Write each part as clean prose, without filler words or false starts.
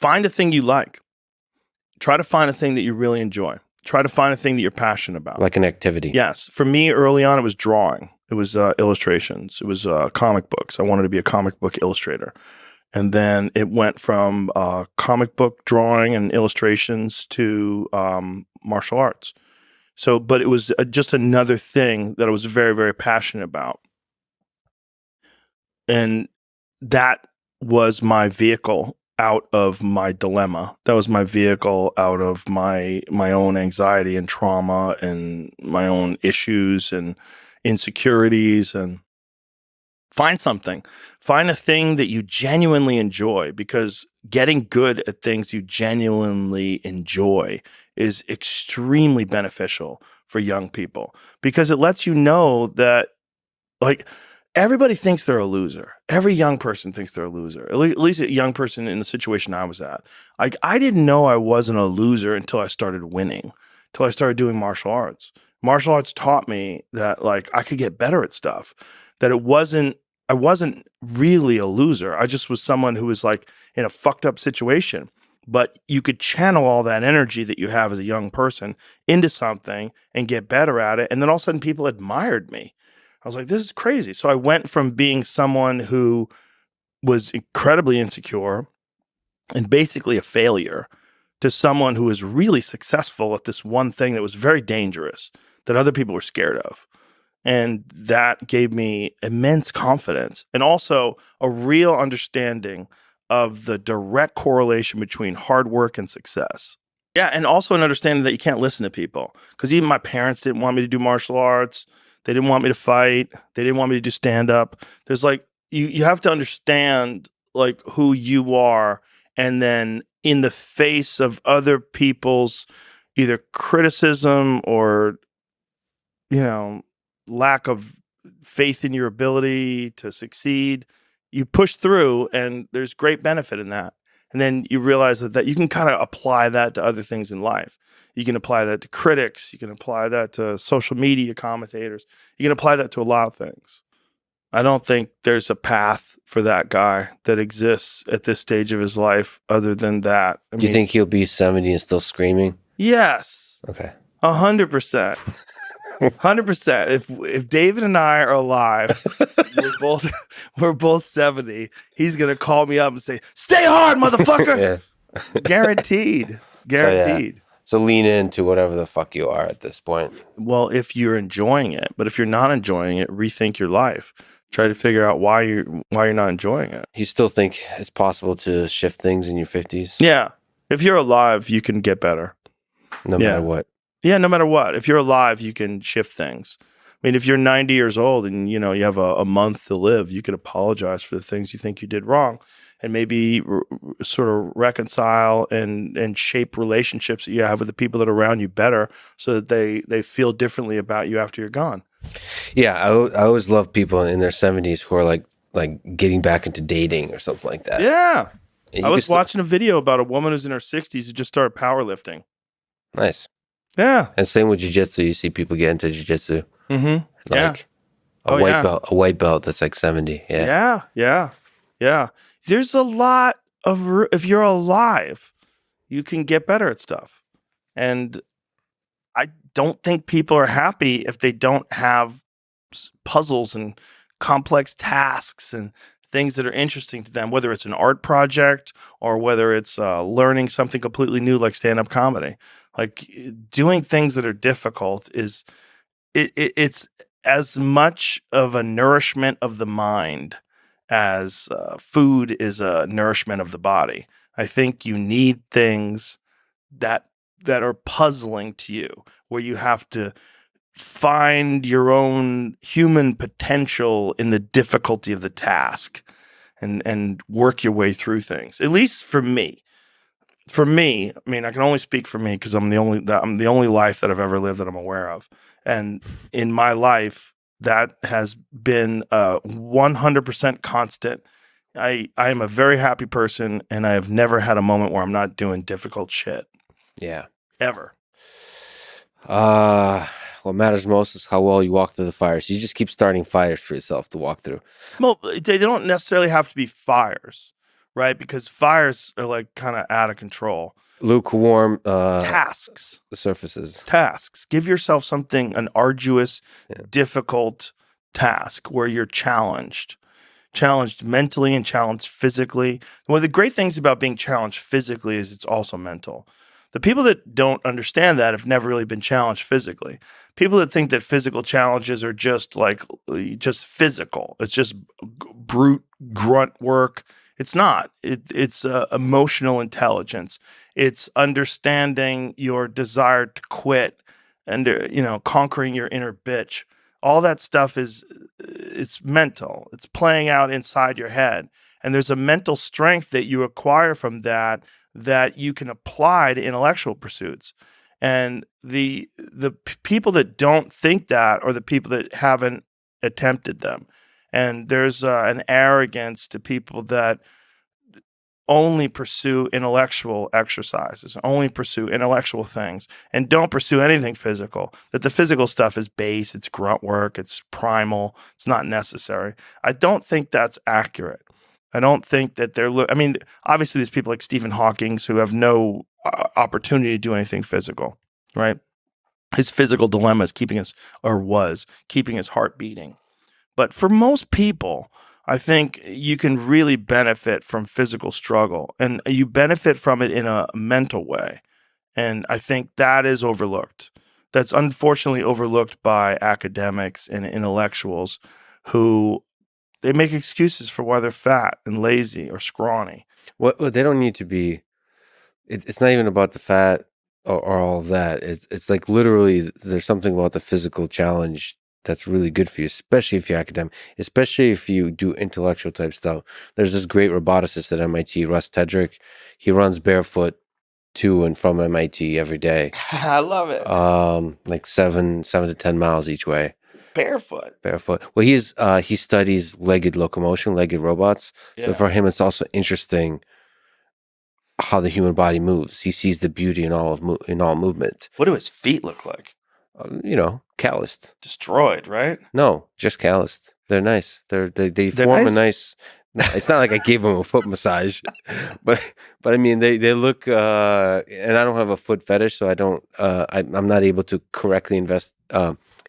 find a thing you like. Try to find a thing that you really enjoy. Try to find a thing that you're passionate about. Like an activity. Yes. For me, early on, it was drawing. It was illustrations. It was comic books. I wanted to be a comic book illustrator. And then it went from comic book drawing and illustrations to martial arts. So, but it was just another thing that I was very, very passionate about. And that was my vehicle out of my dilemma. That was my vehicle out of my own anxiety and trauma and my own issues and insecurities. And find something. Find a thing that you genuinely enjoy, because getting good at things you genuinely enjoy is extremely beneficial for young people, because it lets you know that, like, everybody thinks they're a loser. Every young person thinks they're a loser. At least a young person in the situation I was at. Like, I didn't know I wasn't a loser until I started winning, until I started doing martial arts. Martial arts taught me that, like, I could get better at stuff, that I wasn't really a loser. I just was someone who was, like, in a fucked up situation. But you could channel all that energy that you have as a young person into something and get better at it. And then all of a sudden people admired me. I was like, this is crazy. So I went from being someone who was incredibly insecure and basically a failure to someone who was really successful at this one thing that was very dangerous, that other people were scared of. And that gave me immense confidence, and also a real understanding of the direct correlation between hard work and success. Yeah, and also an understanding that you can't listen to people, because even my parents didn't want me to do martial arts. They didn't want me to fight. They didn't want me to do stand-up. There's, like, you have to understand, like, who you are, and then in the face of other people's either criticism or, you know, lack of faith in your ability to succeed, you push through, and there's great benefit in that. And then you realize that you can kind of apply that to other things in life. You can apply that to critics. You can apply that to social media commentators. You can apply that to a lot of things. I don't think there's a path for that guy that exists at this stage of his life other than that. Do you think he'll be 70 and still screaming? Yes. Okay. 100%. 100%. If David and I are alive, we're both 70. He's gonna call me up and say, "Stay hard, motherfucker." Yeah. Guaranteed. So lean into whatever the fuck you are at this point. Well, if you're enjoying it, but if you're not enjoying it, rethink your life. Try to figure out why you're not enjoying it. You still think it's possible to shift things in your 50s? Yeah. If you're alive, you can get better. No matter what. Yeah, no matter what. If you're alive, you can shift things. I mean, if you're 90 years old and, you know, you have a month to live, you can apologize for the things you think you did wrong, and maybe sort of reconcile and shape relationships that you have with the people that are around you better, so that they feel differently about you after you're gone. Yeah, I always love people in their 70s who are like getting back into dating or something like that. Yeah. I was watching a video about a woman who's in her 60s who just started powerlifting. Nice. Yeah. And same with jiu-jitsu. You see people get into jiu-jitsu. Mm-hmm. Like a white belt that's like 70. Yeah. There's a lot of, if you're alive, you can get better at stuff. And I don't think people are happy if they don't have puzzles and complex tasks and things that are interesting to them, whether it's an art project or whether it's learning something completely new like stand-up comedy. Like, doing things that are difficult is it's as much of a nourishment of the mind as food is a nourishment of the body. I think you need things that are puzzling to you, where you have to find your own human potential in the difficulty of the task and work your way through things. At least for me. For me, I mean, I can only speak for me because I'm the only life that I've ever lived that I'm aware of. And in my life, that has been 100% constant. I am a very happy person, and I have never had a moment where I'm not doing difficult shit. Yeah. Ever. What matters most is how well you walk through the fires. You just keep starting fires for yourself to walk through. Well, they don't necessarily have to be fires, right? Because fires are like kind of out of control. Lukewarm Tasks. surfaces. Give yourself something, an arduous, Yeah. difficult task where you're challenged mentally and challenged physically. One of the great things about being challenged physically is it's also mental. The people that don't understand that have never really been challenged physically. People that think that physical challenges are just physical. It's just brute grunt work. It's not. It's emotional intelligence. It's understanding your desire to quit and conquering your inner bitch. All that stuff it's mental. It's playing out inside your head. And there's a mental strength that you acquire from that you can apply to intellectual pursuits. And the people that don't think that are the people that haven't attempted them. And there's an arrogance to people that only pursue intellectual exercises, only pursue intellectual things, and don't pursue anything physical. That the physical stuff is base, it's grunt work, it's primal, it's not necessary. I don't think that's accurate. I don't think that obviously there's people like Stephen Hawking who have no opportunity to do anything physical, right? His physical dilemma is was keeping his heart beating. But for most people, I think you can really benefit from physical struggle, and you benefit from it in a mental way. And I think that is overlooked. That's unfortunately overlooked by academics and intellectuals who they make excuses for why they're fat and lazy or scrawny. Well, they don't need to be. It's not even about the fat or all of that. It's like literally there's something about the physical challenge that's really good for you, especially if you're academic, especially if you do intellectual type stuff. There's this great roboticist at MIT, Russ Tedrick. He runs barefoot to and from MIT every day. I love it. Like 7 to 10 miles each way. Barefoot. Well, he studies legged locomotion, legged robots. Yeah. So for him, it's also interesting how the human body moves. He sees the beauty in all movement. What do his feet look like? Calloused, destroyed, right? No, just calloused. They're nice. They form nice? a nice. No, it's not like I gave him a foot massage, but I mean they look. And I don't have a foot fetish, so I don't. I'm not able to correctly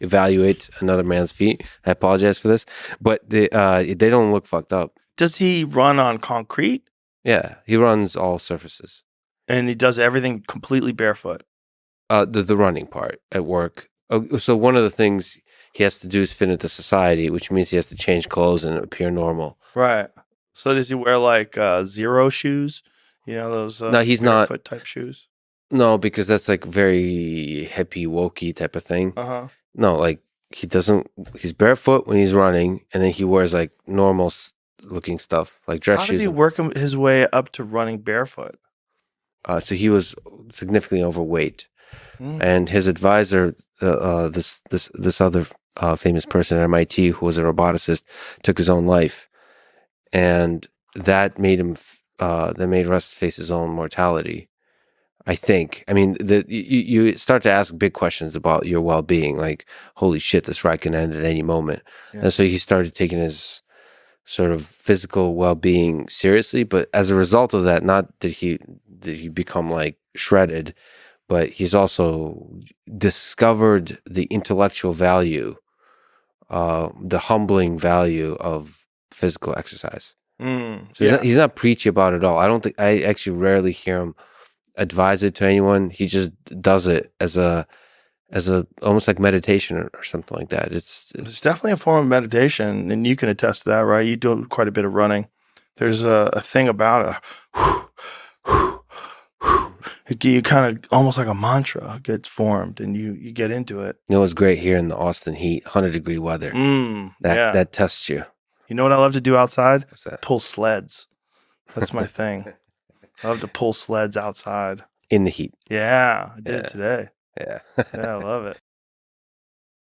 evaluate another man's feet. I apologize for this, but they don't look fucked up. Does he run on concrete? Yeah, he runs all surfaces, and he does everything completely barefoot. The running part at work. So one of the things he has to do is fit into society, which means he has to change clothes and appear normal. Right. So does he wear like zero shoes? Those no, he's barefoot not type shoes. No, because that's like very hippie, wokey type of thing. No, like he doesn't. He's barefoot when he's running, and then he wears like normal looking stuff, like dress shoes. How did he work his way up to running barefoot? So he was significantly overweight, and his advisor, this other famous person at MIT who was a roboticist, took his own life, and that made him. That made Russ face his own mortality. I think. I mean, you start to ask big questions about your well-being, like, holy shit, this ride can end at any moment. Yeah. And so he started taking his sort of physical well-being seriously. But as a result of that, not did he become like shredded, but he's also discovered the intellectual value, the humbling value of physical exercise. So he's not preachy about it at all. I actually rarely hear him advise it to anyone. He just does it as a almost like meditation or something like that. It's definitely a form of meditation, and you can attest to that, right? You do quite a bit of running. There's a thing about you kind of almost like a mantra gets formed, and you get into it. It's great here in the Austin heat, 100-degree weather. That tests you. You know what I love to do outside? What's that? Pull sleds. That's my thing. I love to pull sleds outside. In the heat. Yeah, I did today. Yeah. Yeah, I love it.